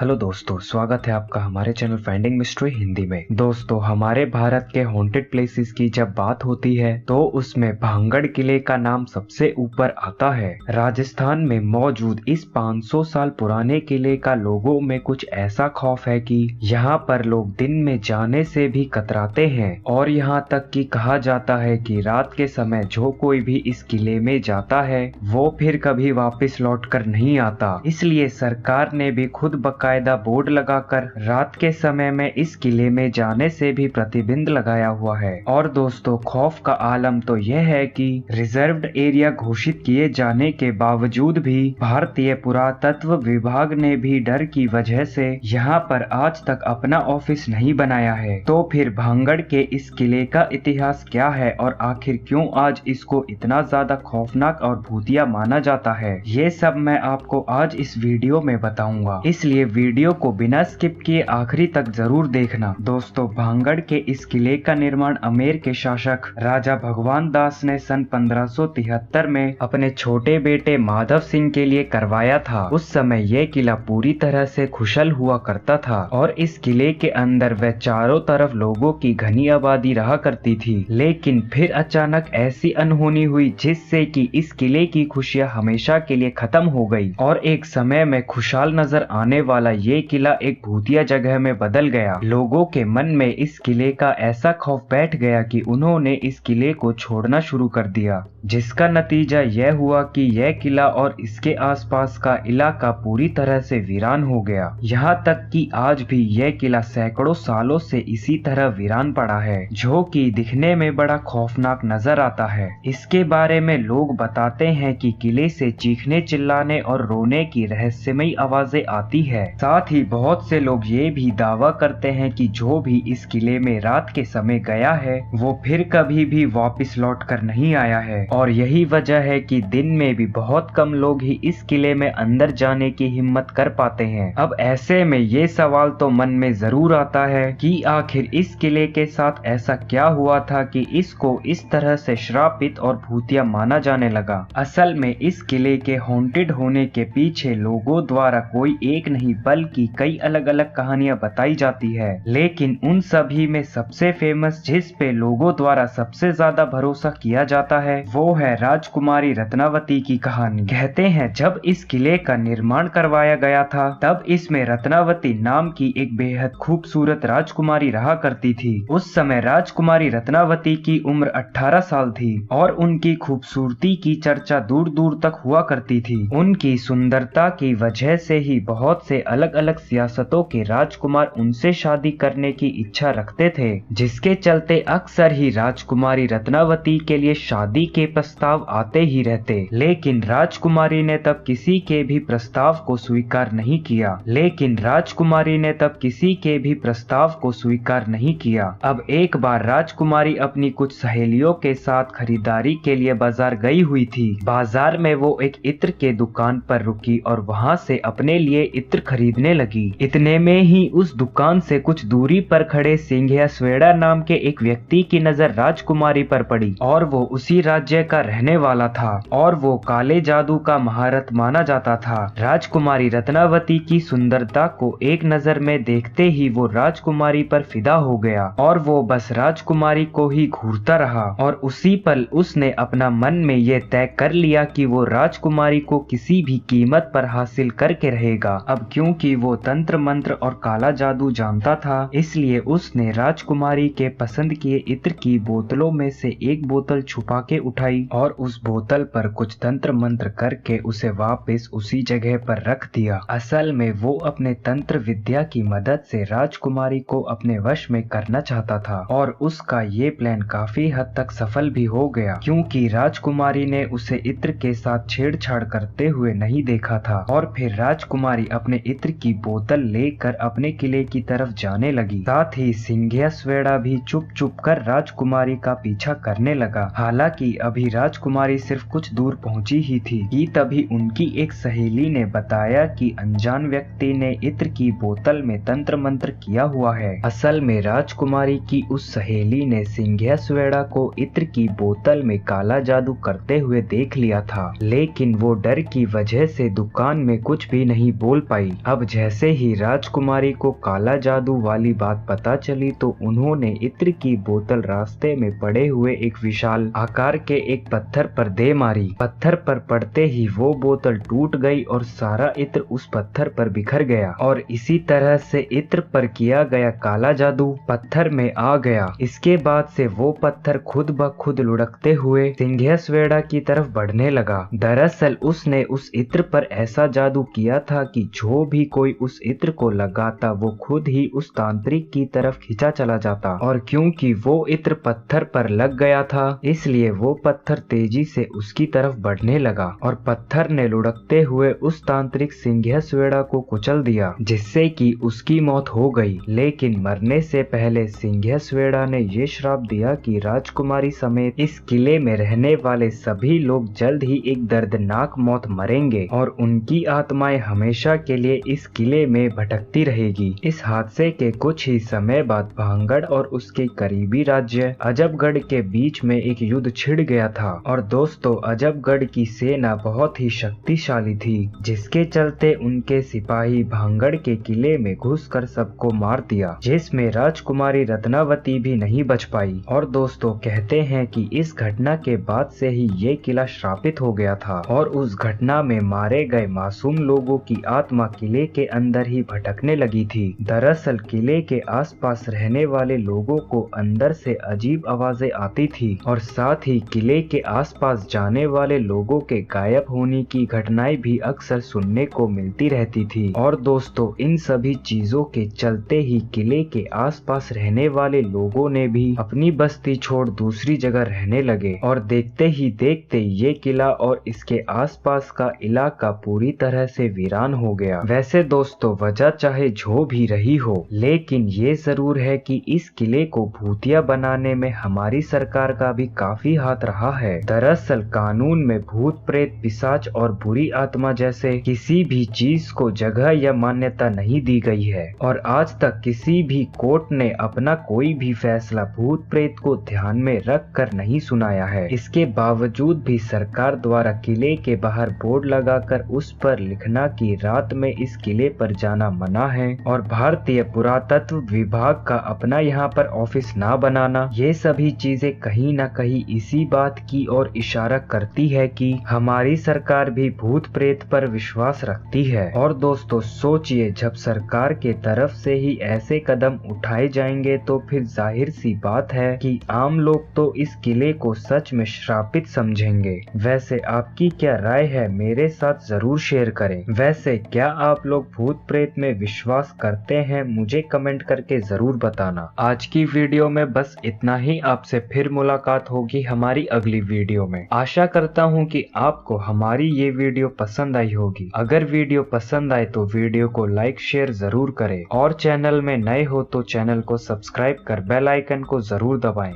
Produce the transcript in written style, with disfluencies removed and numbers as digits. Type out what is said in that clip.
Hello दोस्तों, स्वागत है आपका हमारे चैनल फाइंडिंग मिस्ट्री हिंदी में। दोस्तों, हमारे भारत के हॉन्टेड प्लेसेस की जब बात होती है तो उसमें भांगड़ किले का नाम सबसे ऊपर आता है। राजस्थान में मौजूद इस 500 साल पुराने किले का लोगों में कुछ ऐसा खौफ है कि यहाँ पर लोग दिन में जाने से भी कतराते हैं और यहाँ तक कि कहा जाता है कि रात के समय जो कोई भी इस किले में जाता है वो फिर कभी वापस लौट कर नहीं आता। इसलिए सरकार ने भी खुद कायदा बोर्ड लगाकर रात के समय में इस किले में जाने से भी प्रतिबंध लगाया हुआ है। और दोस्तों, खौफ का आलम तो यह है कि रिजर्व्ड एरिया घोषित किए जाने के बावजूद भी भारतीय पुरातत्व विभाग ने भी डर की वजह से यहाँ पर आज तक अपना ऑफिस नहीं बनाया है। तो फिर भांगड़ के इस किले का इतिहास क्या है और आखिर क्यों आज इसको इतना ज्यादा खौफनाक और भूतिया माना जाता है, ये सब मैं आपको आज इस वीडियो में बताऊंगा। इसलिए वीडियो को बिना स्किप किए आखिरी तक जरूर देखना। दोस्तों, भांगड़ के इस किले का निर्माण अमेर के शासक राजा भगवान दास ने सन 1573 में अपने छोटे बेटे माधव सिंह के लिए करवाया था। उस समय यह किला पूरी तरह से खुशल हुआ करता था और इस किले के अंदर व चारों तरफ लोगों की घनी आबादी रहा करती थी। लेकिन फिर अचानक ऐसी अनहोनी हुई जिससे कि इस किले की खुशियां हमेशा के लिए खत्म हो गई और एक समय में खुशहाल नजर आने वाला ये किला एक भूतिया जगह में बदल गया। लोगों के मन में इस किले का ऐसा खौफ बैठ गया कि उन्होंने इस किले को छोड़ना शुरू कर दिया, जिसका नतीजा यह हुआ कि यह किला और इसके आसपास का इलाका पूरी तरह से वीरान हो गया। यहाँ तक कि आज भी यह किला सैकड़ों सालों से इसी तरह वीरान पड़ा है, जो कि दिखने में बड़ा खौफनाक नजर आता है। इसके बारे में लोग बताते हैं कि किले से चीखने, चिल्लाने और रोने की रहस्यमयी आवाजें आती है। साथ ही बहुत से लोग ये भी दावा करते हैं कि जो भी इस किले में रात के समय गया है वो फिर कभी भी वापस लौट कर नहीं आया है। और यही वजह है कि दिन में भी बहुत कम लोग ही इस किले में अंदर जाने की हिम्मत कर पाते हैं। अब ऐसे में ये सवाल तो मन में जरूर आता है कि आखिर इस किले के साथ ऐसा क्या हुआ था कि इसको इस तरह से श्रापित और भूतिया माना जाने लगा। असल में इस किले के हॉन्टेड होने के पीछे लोगों द्वारा कोई एक नहीं बल्कि कई अलग अलग कहानियां बताई जाती है, लेकिन उन सभी में सबसे फेमस, जिस पे लोगों द्वारा सबसे ज्यादा भरोसा किया जाता है, वो है राजकुमारी रत्नावती की कहानी। कहते हैं जब इस किले का निर्माण करवाया गया था तब इसमें रत्नावती नाम की एक बेहद खूबसूरत राजकुमारी रहा करती थी। उस समय राजकुमारी रत्नावती की उम्र 18 साल थी और उनकी खूबसूरती की चर्चा दूर दूर तक हुआ करती थी। उनकी सुंदरता की वजह से ही बहुत से अलग अलग सियासतों के राजकुमार उनसे शादी करने की इच्छा रखते थे, जिसके चलते अक्सर ही राजकुमारी रत्नावती के लिए शादी के प्रस्ताव आते ही रहते। लेकिन राजकुमारी ने तब किसी के भी प्रस्ताव को स्वीकार नहीं किया। अब एक बार राजकुमारी अपनी कुछ सहेलियों के साथ खरीदारी के लिए बाजार गई हुई थी। बाजार में वो एक इत्र के दुकान पर रुकी और वहाँ से अपने लिए इत्र खरीदने लगी। इतने में ही उस दुकान से कुछ दूरी पर खड़े सिंघिया स्वेड़ा नाम के एक व्यक्ति की नजर राजकुमारी पर पड़ी और वो उसी राज्य का रहने वाला था और वो काले जादू का महारत माना जाता था। राजकुमारी रत्नावती की सुंदरता को एक नजर में देखते ही वो राजकुमारी पर फिदा हो गया और वो बस राजकुमारी को ही घूरता रहा और उसी पल उसने अपना मन में ये तय कर लिया कि वो राजकुमारी को किसी भी कीमत पर हासिल करके रहेगा। अब क्योंकि वो तंत्र मंत्र और काला जादू जानता था, इसलिए उसने राजकुमारी के पसंद किए इत्र की बोतलों में से एक बोतल छुपा के उठाई और उस बोतल पर कुछ तंत्र मंत्र करके उसे वापस उसी जगह पर रख दिया। असल में वो अपने तंत्र विद्या की मदद से राजकुमारी को अपने वश में करना चाहता था और उसका ये प्लान काफी हद तक सफल भी हो गया, क्योंकि राजकुमारी ने उसे इत्र के साथ छेड़छाड़ करते हुए नहीं देखा था। और फिर राजकुमारी अपने इत्र की बोतल लेकर अपने किले की तरफ जाने लगी। साथ ही सिंघिया स्वेड़ा भी चुप चुप कर राजकुमारी का पीछा करने लगा। हालांकि अभी राजकुमारी सिर्फ कुछ दूर पहुंची ही थी कि तभी उनकी एक सहेली ने बताया कि अनजान व्यक्ति ने इत्र की बोतल में तंत्र मंत्र किया हुआ है। असल में राजकुमारी की उस सहेली ने सिंघिया स्वेड़ा को इत्र की बोतल में काला जादू करते हुए देख लिया था, लेकिन वो डर की वजह से दुकान में कुछ भी नहीं बोल पाई। अब जैसे ही राजकुमारी को काला जादू वाली बात पता चली तो उन्होंने इत्र की बोतल रास्ते में पड़े हुए एक विशाल आकार के एक पत्थर पर दे मारी। पत्थर पर पड़ते ही वो बोतल टूट गई और सारा इत्र उस पत्थर पर बिखर गया और इसी तरह से इत्र पर किया गया काला जादू पत्थर में आ गया। इसके बाद से वो पत्थर खुद ब खुद लुढ़कते हुए सिंघेश्वरा की तरफ बढ़ने लगा। दरअसल उसने उस इत्र पर ऐसा जादू किया था कि जो भी कोई उस इत्र को लगाता वो खुद ही उस तांत्रिक की तरफ खींचा चला जाता और क्योंकि वो इत्र पत्थर पर लग गया था इसलिए वो पत्थर तेजी से उसकी तरफ बढ़ने लगा और पत्थर ने लुढ़कते हुए उस तांत्रिक सिंघेश्वरा को कुचल दिया जिससे कि उसकी मौत हो गई। लेकिन मरने से पहले सिंघेश्वरा ने ये श्राप दिया कि राजकुमारी समेत इस किले में रहने वाले सभी लोग जल्द ही एक दर्दनाक मौत मरेंगे और उनकी आत्माएं हमेशा के लिए इस किले में भटकती रहेगी। इस हादसे के कुछ ही समय बाद भांगड़ और उसके करीबी राज्य अजबगढ़ के बीच में एक युद्ध छिड़ गया था और दोस्तों अजबगढ़ की सेना बहुत ही शक्तिशाली थी जिसके चलते उनके सिपाही भांगड़ के किले में घुसकर सबको मार दिया जिसमें राजकुमारी रत्नावती भी नहीं बच पाई। और दोस्तों कहते हैं कि इस घटना के बाद से ही ये किला श्रापित हो गया था और उस घटना में मारे गए मासूम लोगों की आत्मा किले के अंदर ही भटकने लगी थी। दरअसल किले के आसपास रहने वाले लोगों को अंदर से अजीब आवाजें आती थी और साथ ही किले के आसपास जाने वाले लोगों के गायब होने की घटनाएं भी अक्सर सुनने को मिलती रहती थी। और दोस्तों इन सभी चीजों के चलते ही किले के आसपास रहने वाले लोगों ने भी अपनी बस्ती छोड़ दूसरी जगह रहने लगे और देखते ही देखते ये किला और इसके आसपास का इलाका पूरी तरह से वीरान हो गया। वैसे दोस्तों वजह चाहे जो भी रही हो लेकिन ये जरूर है कि इस किले को भूतिया बनाने में हमारी सरकार का भी काफी हाथ रहा है। दरअसल कानून में भूत प्रेत पिशाच और बुरी आत्मा जैसे किसी भी चीज को जगह या मान्यता नहीं दी गई है और आज तक किसी भी कोर्ट ने अपना कोई भी फैसला भूत प्रेत को ध्यान में रख कर नहीं सुनाया है। इसके बावजूद भी सरकार द्वारा किले के बाहर बोर्ड लगाकर उस पर लिखना कि रात में इस किले पर जाना मना है और भारतीय पुरातत्व विभाग का अपना यहाँ पर ऑफिस ना बनाना, ये सभी चीजें कहीं ना कहीं इसी बात की ओर इशारा करती है कि हमारी सरकार भी भूत प्रेत पर विश्वास रखती है। और दोस्तों सोचिए जब सरकार के तरफ से ही ऐसे कदम उठाए जाएंगे तो फिर जाहिर सी बात है कि आम लोग तो इस किले को सच में श्रापित समझेंगे। वैसे आपकी क्या राय है मेरे साथ जरूर शेयर करें। वैसे क्या आप लोग भूत प्रेत में विश्वास करते हैं मुझे कमेंट करके जरूर बताना। आज की वीडियो में बस इतना ही, आपसे फिर मुलाकात होगी हमारी अगली वीडियो में। आशा करता हूँ कि आपको हमारी ये वीडियो पसंद आई होगी। अगर वीडियो पसंद आए तो वीडियो को लाइक शेयर जरूर करें और चैनल में नए हो तो चैनल को सब्सक्राइब कर बेल आइकन को जरूर दबाएं।